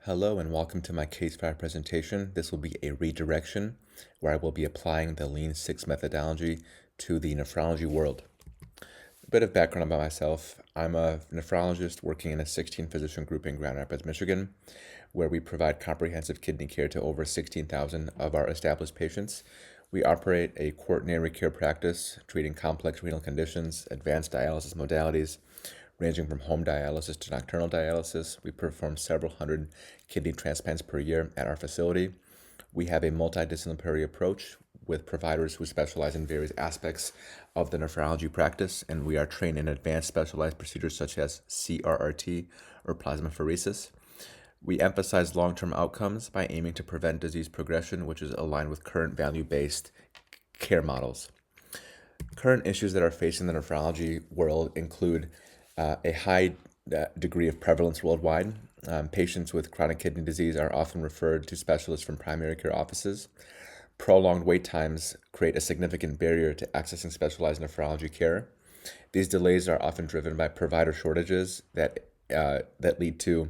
Hello and welcome to my case file presentation. This will be a redirection where I will be applying the Lean Six methodology to the nephrology world. A bit of background about myself. I'm a nephrologist working in a 16 physician group in Grand Rapids, Michigan, where we provide comprehensive kidney care to over 16,000 of our established patients. We operate a quaternary care practice treating complex renal conditions, advanced dialysis modalities, ranging from home dialysis to nocturnal dialysis. We perform several hundred kidney transplants per year at our facility. We have a multidisciplinary approach with providers who specialize in various aspects of the nephrology practice, and we are trained in advanced specialized procedures such as CRRT or plasmapheresis. We emphasize long-term outcomes by aiming to prevent disease progression, which is aligned with current value-based care models. Current issues that are facing the nephrology world include a high degree of prevalence worldwide. Patients with chronic kidney disease are often referred to specialists from primary care offices. Prolonged wait times create a significant barrier to accessing specialized nephrology care. These delays are often driven by provider shortages that lead to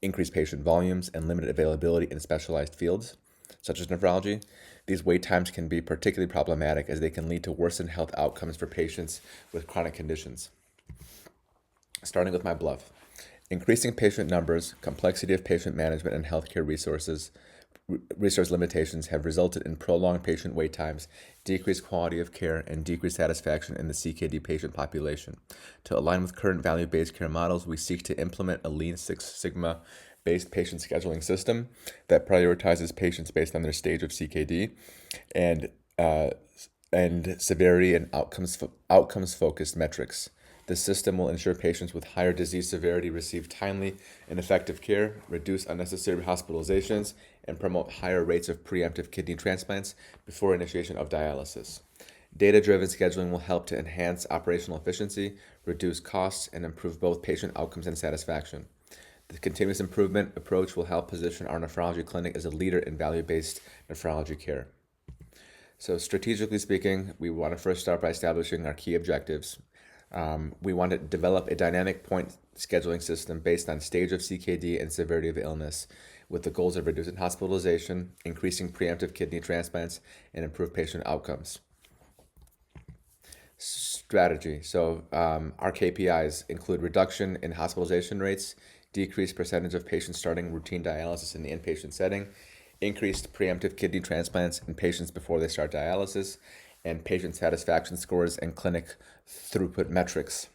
increased patient volumes and limited availability in specialized fields, such as nephrology. These wait times can be particularly problematic as they can lead to worsened health outcomes for patients with chronic conditions. Starting with my bluff. Increasing patient numbers, complexity of patient management, and healthcare resource limitations have resulted in prolonged patient wait times, decreased quality of care, and decreased satisfaction in the CKD patient population. To align with current value-based care models, we seek to implement a Lean Six Sigma-based patient scheduling system that prioritizes patients based on their stage of CKD and severity and outcomes-focused metrics. This system will ensure patients with higher disease severity receive timely and effective care, reduce unnecessary hospitalizations, and promote higher rates of preemptive kidney transplants before initiation of dialysis. Data-driven scheduling will help to enhance operational efficiency, reduce costs, and improve both patient outcomes and satisfaction. The continuous improvement approach will help position our nephrology clinic as a leader in value-based nephrology care. So strategically speaking, we want to first start by establishing our key objectives. We want to develop a dynamic point scheduling system based on stage of CKD and severity of illness, with the goals of reducing hospitalization, increasing preemptive kidney transplants, and improve patient outcomes. Strategy. So our KPIs include reduction in hospitalization rates, decreased percentage of patients starting routine dialysis in the inpatient setting, increased preemptive kidney transplants in patients before they start dialysis, and patient satisfaction scores and clinic throughput metrics.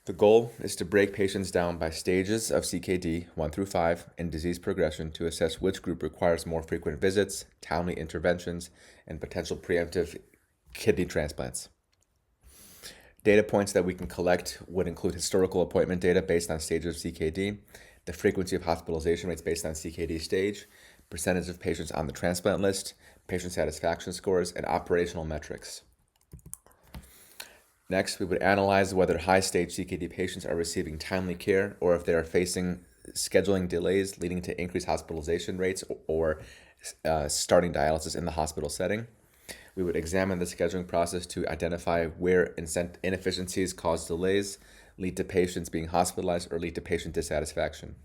The goal is to break patients down by stages of CKD 1 through 5 and disease progression to assess which group requires more frequent visits, timely interventions, and potential preemptive kidney transplants. Data points that we can collect would include historical appointment data based on stages of CKD, the frequency of hospitalization rates based on CKD stage, percentage of patients on the transplant list, patient satisfaction scores, and operational metrics. Next, we would analyze whether high-stage CKD patients are receiving timely care or if they are facing scheduling delays leading to increased hospitalization rates or starting dialysis in the hospital setting. We would examine the scheduling process to identify where inefficiencies cause delays, lead to patients being hospitalized, or lead to patient dissatisfaction.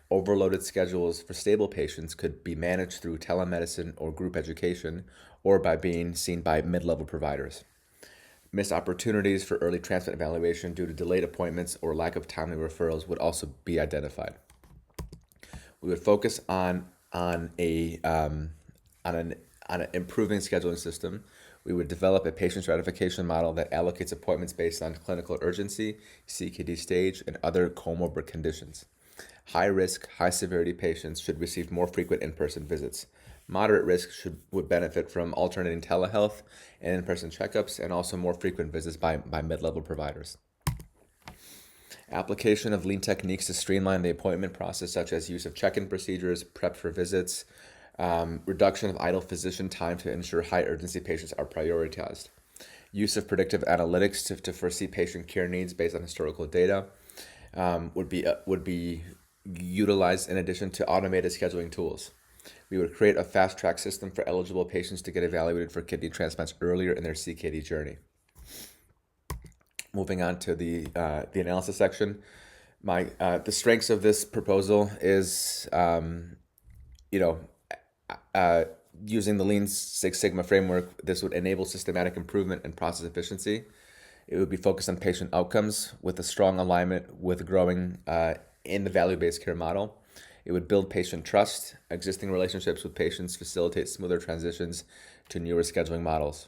Overloaded schedules for stable patients could be managed through telemedicine or group education, or by being seen by mid-level providers. Missed opportunities for early transplant evaluation due to delayed appointments or lack of timely referrals would also be identified. We would focus on an improving scheduling system. We would develop a patient stratification model that allocates appointments based on clinical urgency, CKD stage, and other comorbid conditions. High-risk, high-severity patients should receive more frequent in-person visits. Moderate risk would benefit from alternating telehealth and in-person checkups, and also more frequent visits by mid-level providers. Application of lean techniques to streamline the appointment process, such as use of check-in procedures, prep for visits, reduction of idle physician time to ensure high-urgency patients are prioritized. Use of predictive analytics to foresee patient care needs based on historical data would be utilized in addition to automated scheduling tools. We would create a fast-track system for eligible patients to get evaluated for kidney transplants earlier in their CKD journey. Moving on to the analysis section, The strengths of this proposal is, you know, uh, using the Lean Six Sigma framework, this would enable systematic improvement and process efficiency. It would be focused on patient outcomes with a strong alignment with growing in the value-based care model. It would build patient trust. Existing relationships with patients facilitate smoother transitions to newer scheduling models.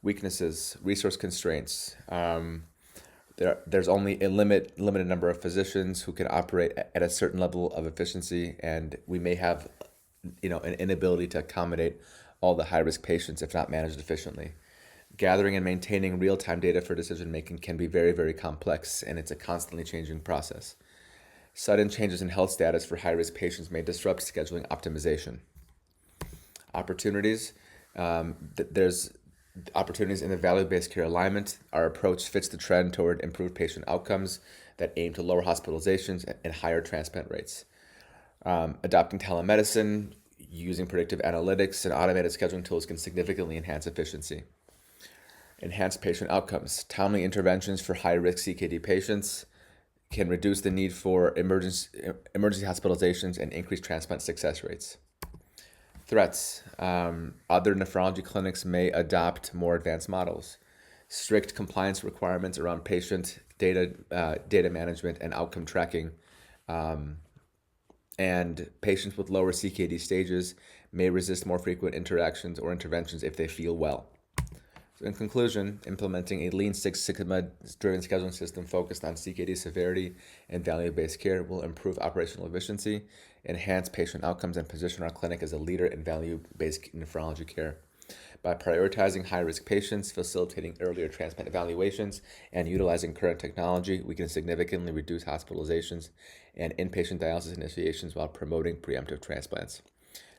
Weaknesses, resource constraints. There's only a limited number of physicians who can operate at a certain level of efficiency, and we may have, an inability to accommodate all the high-risk patients if not managed efficiently. Gathering and maintaining real-time data for decision making can be very, very complex, and it's a constantly changing process. Sudden changes in health status for high-risk patients may disrupt scheduling optimization. Opportunities. There's opportunities in the value-based care alignment. Our approach fits the trend toward improved patient outcomes that aim to lower hospitalizations and higher transplant rates. Adopting telemedicine, using predictive analytics and automated scheduling tools can significantly enhance efficiency. Enhanced patient outcomes. Timely interventions for high-risk CKD patients can reduce the need for emergency hospitalizations and increase transplant success rates. Threats. Other nephrology clinics may adopt more advanced models. Strict compliance requirements around patient data management and outcome tracking. And patients with lower CKD stages may resist more frequent interactions or interventions if they feel well. So in conclusion, implementing a Lean Six Sigma-driven scheduling system focused on CKD severity and value-based care will improve operational efficiency, enhance patient outcomes, and position our clinic as a leader in value-based nephrology care. By prioritizing high-risk patients, facilitating earlier transplant evaluations, and utilizing current technology, we can significantly reduce hospitalizations and inpatient dialysis initiations while promoting preemptive transplants.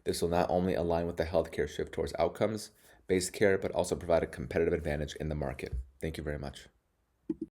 This will not only align with the healthcare shift towards outcomes-based care, but also provide a competitive advantage in the market. Thank you very much.